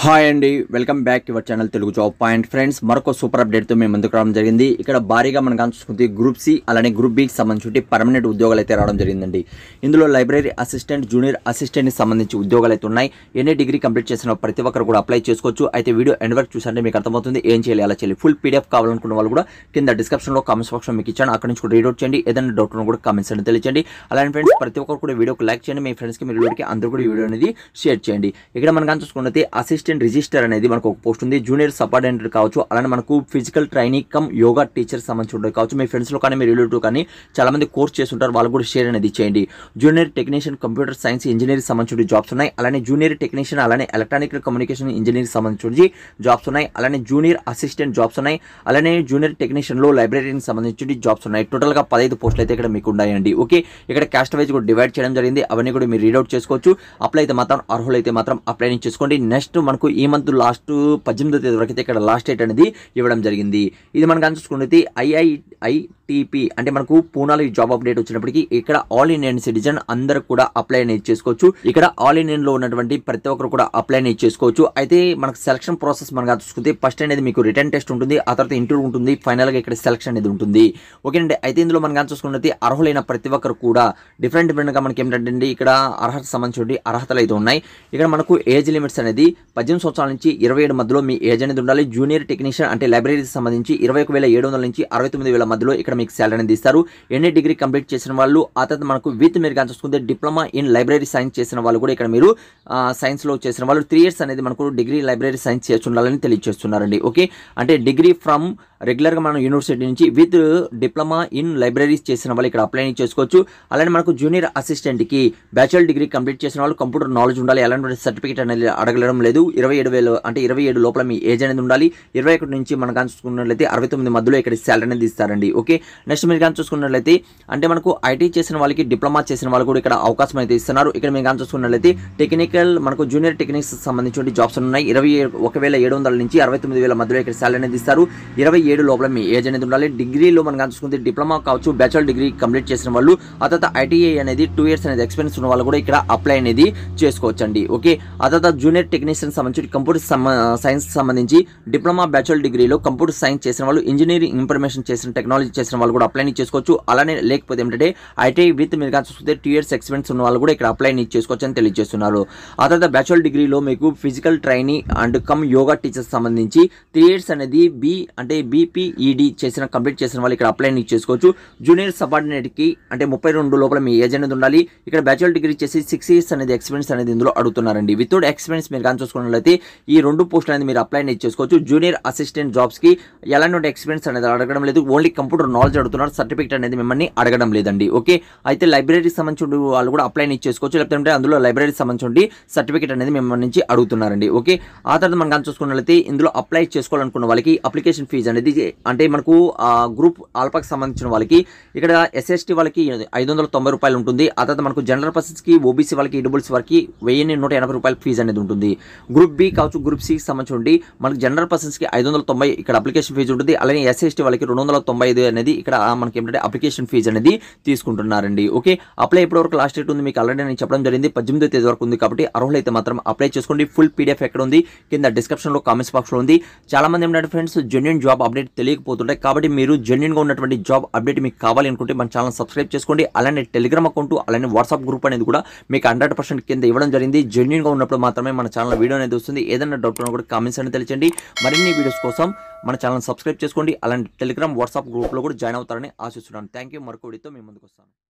Hi అండి, welcome back your channel Telugu job point. Friends, మరొక super అప్డేట్తో మేము ముందుకు రావడం జరిగింది. ఇక్కడ భారీగా మనం చూసుకుంటే గ్రూప్ సి అలానే గ్రూప్ బికి సంబంధించి పర్మనెంట్ ఉద్యోగాలు అయితే రావడం జరిగిందండి. ఇందులో లైబ్రరీ అసిస్టెంట్, జూనియర్ అసిస్టెంట్కి సంబంధించి ఉద్యోగాలు అయితే ఉన్నాయి. ఎన్ని డిగ్రీ కంప్లీట్ చేసిన ప్రతి ఒక్కరు కూడా అప్లై చేసుకోవచ్చు. అయితే వీడియో ఎండ్ వరకు చూసారంటే మీకు అర్థమవుతుంది ఏం చేయాలి, అలా చేయాలి. ఫుల్ పీడిఎఫ్ కావాలనుకున్న వాళ్ళు కూడా కింద డిస్క్రిప్షన్లో కామెంట్స్ బాక్స్లో మీకు ఇచ్చాను, అక్కడ నుంచి కూడా రీడ్ అవుట్ చేయండి. ఏదైనా డౌట్ ఉన్నా కూడా కామెంట్స్ అని తెలియజేయండి. అలానే ఫ్రెండ్స్, ప్రతి ఒక్కరు కూడా వీడియోకి లైక్ చేయండి, మీ ఫ్రెండ్స్కి మీరు వీడియోకి అందరూ కూడా వీడియో అనేది షేర్ చేయండి. ఇక్కడ మనం చూసుకుంటే అసిస్టెంట్ రిజిస్టర్ అనేది మనకు ఒక పోస్ట్ ఉంది. జూనియర్ సబార్డినేట్ కావచ్చు, అలానే మనకు physical training come yoga teacher సంబంధించి కావచ్చు. మీ ఫ్రెండ్స్లో కానీ మీ రిలేటివ్ కానీ చాలా మంది కోర్స్ చేస్తుంటారు, వాళ్ళు కూడా షేర్ అనేది చేయండి. Junior technician computer science engineering సంబంధించి జాబ్స్ ఉన్నాయి. అలానే జూనియర్ టెక్నీషియన్, అలానే ఎలక్ట్రానికల్ కమ్యూనికేషన్ ఇంజనీరింగ్ సంబంధించి జాబ్స్ ఉన్నాయి. అలానే జూనియర్ అసిస్టెంట్ జాబ్స్ ఉన్నాయి. అలానే జూనియర్ టెక్నీషియన్లో లైబ్రరీకి సంబంధించి జాబ్స్ ఉన్నాయి. టోటల్గా 15 పోస్టులు అయితే ఇక్కడ మీకు ఉన్నాయండి. ఓకే, ఇక్కడ క్యాస్ట్ వైజ్ కూడా డివైడ్ చేయడం జరిగింది. అవన్నీ కూడా మీరు రీడౌట్ చేసుకోవచ్చు. అప్లై అయితే మాత్రం అర్హులైతే మాత్రం అప్లై చేసుకోండి. నెక్స్ట్ మనకు ఈ మంత్ లాస్ట్ 18వ తేదీ వరకు అయితే ఇక్కడ లాస్ట్ డేట్ అనేది ఇవ్వడం జరిగింది. ఇది మనం చూసుకుంటే ఐఐఐటిపి అంటే మనకు పూనాలో ఈ జాబ్ అప్డేట్ వచ్చినప్పటికీ ఇక్కడ ఆల్ ఇండియన్ సిటిజన్ అందరూ కూడా అప్లై అనేది చేసుకోవచ్చు. ఇక్కడ ఆల్ ఇండియన్ లో ఉన్నటువంటి ప్రతి ఒక్కరు కూడా అప్లై అనేది చేసుకోవచ్చు. అయితే మనకు సెలక్షన్ ప్రాసెస్ మనం చూసుకుంటే ఫస్ట్ అనేది మీకు రిటర్న్ టెస్ట్ ఉంటుంది, ఆ తర్వాత ఇంటర్వ్యూ ఉంటుంది, ఫైనల్ గా ఇక్కడ సెలక్షన్ అనేది ఉంటుంది. ఓకేనండి. అయితే ఇందులో మనం చూసుకుంటే అర్హులైన ప్రతి ఒక్కరు కూడా డిఫరెంట్ గా మనకి ఏంటంటే ఇక్కడ అర్హత సంబంధించి అర్హతలు అయితే ఉన్నాయి. ఇక్కడ మనకు ఏజ్ లిమిట్స్ అనేది 18 సంవత్సరాల నుంచి 27 మధ్యలో మీ ఏజ్ అనేది ఉండాలి. జూనియర్ టెక్నీషియన్ అంటే లైబ్రరీకి సంబంధించి 21,700 నుంచి 69,000 మధ్యలో ఇక్కడ మీకు శాలరీ అనేది ఇస్తారు. ఎన్ని డిగ్రీ కంప్లీట్ చేసిన వాళ్ళు, ఆ తర్వాత మనకు విత్ మీరు చూసుకుంటే డిప్లొమా ఇన్ లైబ్రరీ సైన్స్ చేసిన వాళ్ళు కూడా ఇక్కడ మీరు సైన్స్ లో చేసిన వాళ్ళు 3 years అనేది మనకు డిగ్రీ లైబ్రరీ సైన్స్ చేసి ఉండాలని తెలియజేస్తున్నారండి. ఓకే, అంటే డిగ్రీ ఫ్రమ్ రెగ్యులర్ గా మనం యూనివర్సిటీ నుంచి విత్ డిప్లొమా ఇన్ లైబ్రరీస్ చేసిన వాళ్ళు ఇక్కడ అప్లై చేసుకోవచ్చు. అలానే మనకు జూనియర్ అసిస్టెంట్ కి బ్యాచిలర్ డిగ్రీ కంప్లీట్ చేసిన వాళ్ళు కంప్యూటర్ నాలెడ్జ్ ఉండాలి. అలాంటి సర్టిఫికేట్ అనేది అడగడం లేదు. 27,000 అంటే 27 లోపల మీ ఏజ్ అనేది ఉండాలి. 21 నుంచి మనం చూసుకున్నట్లయితే 69 మధ్యలో ఇక్కడ శాలరీ అనేది ఇస్తారండి. ఓకే, నెక్స్ట్ మీరు చూసుకున్నట్లయితే అంటే మనకు ఐటీ చేసిన వాళ్ళకి, డిప్లొమా చేసిన వాళ్ళు కూడా ఇక్కడ అవకాశం అయితే ఇస్తున్నారు. ఇక్కడ మీరు చూసుకున్నట్లయితే టెక్నికల్ మనకు జూనియర్ టెక్నిక్స్ సంబంధించిన జాబ్స్ ఉన్నాయి. 21,700 నుంచి 69,000 మధ్యలో ఇక్కడ శాలరీ అనేది ఇస్తారు. 27 లోపల మీ ఏజ్ అనేది ఉండాలి. డిగ్రీలో మనం చూసుకుంటే డిప్లొమా కావచ్చు, బ్యాచిలర్ డిగ్రీ కంప్లీట్ చేసిన వాళ్ళు, ఆ తర్వాత ఐటీఐ అనేది 2 years అనేది ఎక్స్పీరియన్స్ ఉన్న వాళ్ళు కూడా ఇక్కడ అప్లై అనేది చేసుకోవచ్చండి. ఓకే, ఆ తర్వాత జూనియర్ టెక్నీషియన్ సంబంధించి కంప్యూటర్ సైన్స్ సంబంధించి డిప్లొమా, బ్యాచిలర్ డిగ్రీలో కంప్యూటర్ సైన్స్ చేసిన వాళ్ళు, ఇంజనీరింగ్ ఇన్ఫర్మేషన్ చేసిన టెక్నాలజీ చేసిన వాళ్ళు కూడా అప్లై చేసుకోవచ్చు. అలానే లేకపోతే ఏంటంటే ఐటీఐ విత్ మీరు చూసుకుంటే 2 years ఎక్స్పీరియన్స్ ఉన్న వాళ్ళు కూడా ఇక్కడ అప్లై చేసుకోవచ్చు అని తెలియజేస్తున్నారు. ఆ తర్వాత బ్యాచిలర్ డిగ్రీలో మీకు physical training and come yoga teachers సంబంధించి 3 years అనేది బీపీఈడి చేసిన కంప్లీట్ చేసిన వాళ్ళు ఇక్కడ అప్లై చేసుకోవచ్చు. జూనియర్ సబార్డినేట్ కి అంటే 32 లోపల మీ ఏజ్ అనేది ఉండాలి. ఇక్కడ బ్యాచిలర్ డిగ్రీ చేసి 6 years అనేది ఎక్స్పీరియన్స్ అనేది ఇందులో అడుగుతున్నారండి. వితౌట్ ఎక్స్పీరియన్స్ మీరు చూసుకున్నట్లయితే ఈ 2 పోస్టులు అనేది మీరు అప్లై చేసుకోవచ్చు. జూనియర్ అసిస్టెంట్ జాబ్స్ కి ఎలాంటి ఎక్స్పీరియన్స్ అనేది అడగడం లేదు, ఓన్లీ కంప్యూటర్ నాలెడ్జ్ అడుగుతున్నారు, సర్టిఫికేట్ అనేది మిమ్మల్ని అడగడం లేదండి. ఓకే, అయితే లైబ్రరీకి సంబంధించిన వాళ్ళు కూడా అప్లై చేసుకోవచ్చు, లేకపోతే అందులో లైబ్రరీకి సంబంధించి సర్టిఫికేట్ అనేది మిమ్మల్ని నుంచి అడుగుతున్నారండి. ఓకే, ఆ తర్వాత మనం చూసుకున్నట్లయితే ఇందులో అప్లై చేసుకోవాలనుకున్న వాళ్ళకి అప్లికేషన్ ఫీజు అనేది అంటే మనకు గ్రూప్ ఆల్ఫాకి సంబంధించిన వాళ్ళకి ఇక్కడ ఎస్ఎస్టీ వాళ్ళకి 590 రూపాయలు ఉంటుంది. ఆ తర్వాత మనకు జనరల్ పర్సన్స్ కి, ఓబీసీ వాళ్ళకి, ఈడబ్ల్యూసీ వాళ్ళకి 1180 రూపాయల ఫీజు అనేది ఉంటుంది. గ్రూప్ బి కావచ్చు, గ్రూప్ సి సంబంధించి మనకు జనరల్ పర్సన్స్ కి 590 ఇక్కడ అప్లికేషన్ ఫీజు ఉంటుంది. అలాగే ఎస్ఎస్టీ వాళ్ళకి 295 అనేది ఇక్కడ మనకి ఏంటంటే అప్లికేషన్ ఫీజు అనేది తీసుకుంటున్నారండి. ఓకే, అప్లై ఎప్పటి వరకు లాస్ట్ డేట్ ఉంది మీకు ఆల్రెడీ నేను చెప్పడం జరిగింది, 18వ తేదీ వరకు ఉంది. కాబట్టి అర్హులైతే మాత్రం అప్లై చేసుకోండి. ఫుల్ పీడిఎఫ్ ఎక్కడ ఉంది కింద డిస్క్రిప్షన్ లో కామెంట్స్ బాక్స్ లో ఉంది. చాలా మంది ఏంటంటే ఫ్రెండ్స్ జెన్యూన్ జాబ్ అప్డేట్ తెలియకపోతుంటాయి. కాబట్టి మీరు జెన్యూన్ గా ఉన్నటువంటి జాబ్ అప్డేట్ మీకు కావాలి అనుకుంటే మన ఛానల్ సబ్స్క్రైబ్ చేసుకోండి. అలానే టెలిగ్రామ్ అకౌంట్, అలానే వాట్సాప్ గ్రూప్ అనేది కూడా మీకు 100% కింద ఇవ్వడం జరిగింది. జెన్యూన్ గా ఉన్నప్పుడు మాత్రమే మన ఛానల్ వీడియో అనేది వస్తుంది. ఏదైనా డౌట్ ఉన్నా కూడా కామెంట్స్ అనేది తెలియజేయండి. మరిన్ని వీడియోస్ కోసం మన ఛానల్ సబ్స్క్రైబ్ చేసుకోండి. అలాంటి టెలిగ్రామ్, వాట్సాప్ గ్రూప్ లో కూడా జాయిన్ అవుతారని ఆశిస్తున్నాను. Thank you. మరొక వీడియోతో మీ ముందుకు వస్తాను.